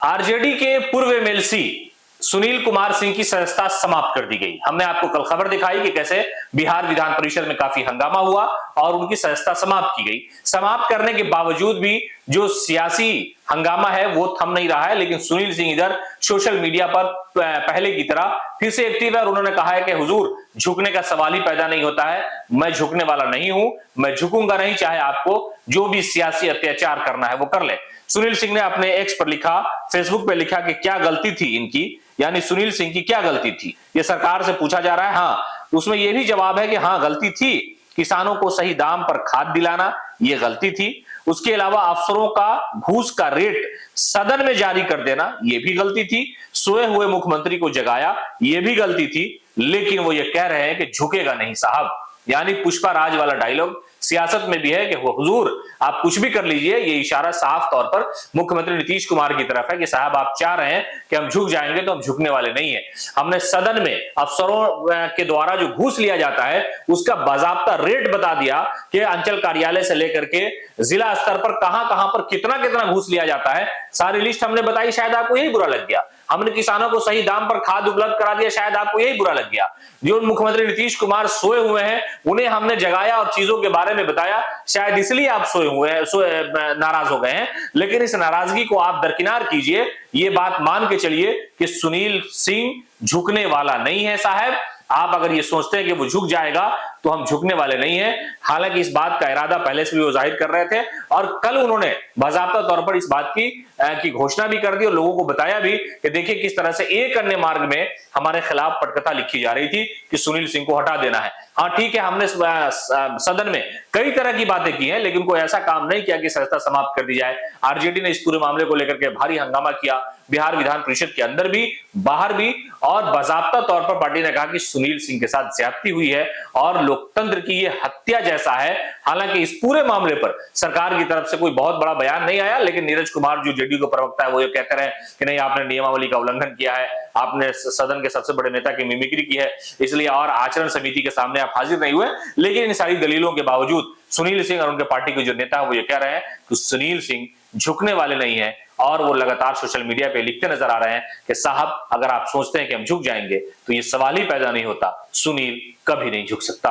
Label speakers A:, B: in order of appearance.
A: RJD के पूर्व MLC Sunil Kumar Singh की सदस्यता समाप्त कर दी गई। हमने आपको कल खबर दिखाई कि कैसे बिहार विधान परिषद में काफी हंगामा हुआ और उनकी सदस्यता समाप्त की गई। समाप्त करने के बावजूद भी जो सियासी हंगामा है वो थम नहीं रहा है, लेकिन सुनील सिंह इधर सोशल मीडिया पर पहले की तरह फिर से एक्टिव है और उन्होंने कहा है कि हुजूर झुकने का सवाल ही पैदा नहीं होता है, मैं झुकने वाला नहीं हूं, मैं झुकूंगा नहीं, चाहे आपको जो भी सियासी अत्याचार करना है वो कर ले। सुनील सिंह ने अपने एक्स पर लिखा, फेसबुक पे लिखा कि क्या गलती थी इनकी, यानी सुनील सिंह की क्या गलती थी, ये सरकार से पूछा जा रहा है। हाँ, उसमें यह भी जवाब है कि हाँ गलती थी, किसानों को सही दाम पर खाद दिलाना ये गलती थी। उसके अलावा अफसरों का घूस का रेट सदन में जारी कर देना ये भी गलती थी। सोए हुए मुख्यमंत्री को जगाया ये भी गलती थी। लेकिन वो ये कह रहे हैं कि झुकेगा नहीं साहब, यानी पुष्पा राज वाला डायलॉग सियासत में भी है कि वो हुजूर आप कुछ भी कर लीजिए। ये इशारा साफ तौर पर मुख्यमंत्री नीतीश कुमार की तरफ है कि साहब आप चाह रहे हैं कि हम झुक जाएंगे तो हम झुकने वाले नहीं है। हमने सदन में अफसरों के द्वारा जो घूस लिया जाता है उसका बाजाब्ता रेट बता दिया कि अंचल कार्यालय से लेकर के जिला स्तर पर कहां कहां पर कितना कितना घूस लिया जाता है, सारी लिस्ट हमने बताई। शायद आपको यही बुरा लग गया। हमने किसानों को सही दाम पर खाद उपलब्ध करा दिया, शायद आपको यही बुरा लग गया। जो मुख्यमंत्री नीतीश कुमार सोए हुए हैं उन्हें हमने जगाया और चीजों के बारे में बताया, शायद इसलिए आप सोए हुए हैं, नाराज हो गए हैं। लेकिन इस नाराजगी को आप दरकिनार कीजिए, ये बात मान के चलिए कि सुनील सिंह झुकने वाला नहीं है साहब। आप अगर ये सोचते हैं कि वो झुक जाएगा तो हम झुकने वाले नहीं हैं। हालांकि इस बात का इरादा पहले से भी वो जाहिर कर रहे थे और कल उन्होंने बाकायदा तौर पर इस बात की घोषणा भी कर दी और लोगों को बताया भी कि देखिए किस तरह से एक अन्य मार्ग में हमारे खिलाफ पटकथा लिखी जा रही थी कि सुनील सिंह को हटा देना है। हाँ ठीक है, हमने सदन में कई तरह की बातें की हैं लेकिन कोई ऐसा काम नहीं किया कि सदस्यता समाप्त कर दी जाए। आरजेडी ने इस पूरे मामले को लेकर के भारी हंगामा किया, बिहार विधान परिषद के अंदर भी बाहर भी, और बाकायदा तौर पर पार्टी ने कहा कि सुनील सिंह के साथ ज्यादती हुई है और लोकतंत्र की ये हत्या जैसा है। हालांकि इस पूरे मामले पर सरकार की तरफ से कोई बहुत बड़ा बयान नहीं आया, लेकिन नीरज कुमार जो जेडीयू के प्रवक्ता है वो ये कहते रहे कि नहीं आपने नियमावली का उल्लंघन किया है, आपने सदन के सबसे बड़े नेता की मिमिक्री की है, इसलिए और आचरण समिति के सामने आप हाजिर नहीं हुए। लेकिन इन सारी दलीलों के बावजूद सुनील सिंह और उनके पार्टी के जो नेता है वो ये कह रहे हैं कि सुनील सिंह झुकने वाले नहीं है और वो लगातार सोशल मीडिया पे लिखते नजर आ रहे हैं कि साहब अगर आप सोचते हैं कि हम झुक जाएंगे तो ये सवाल ही पैदा नहीं होता, सुनील कभी नहीं झुक सकता।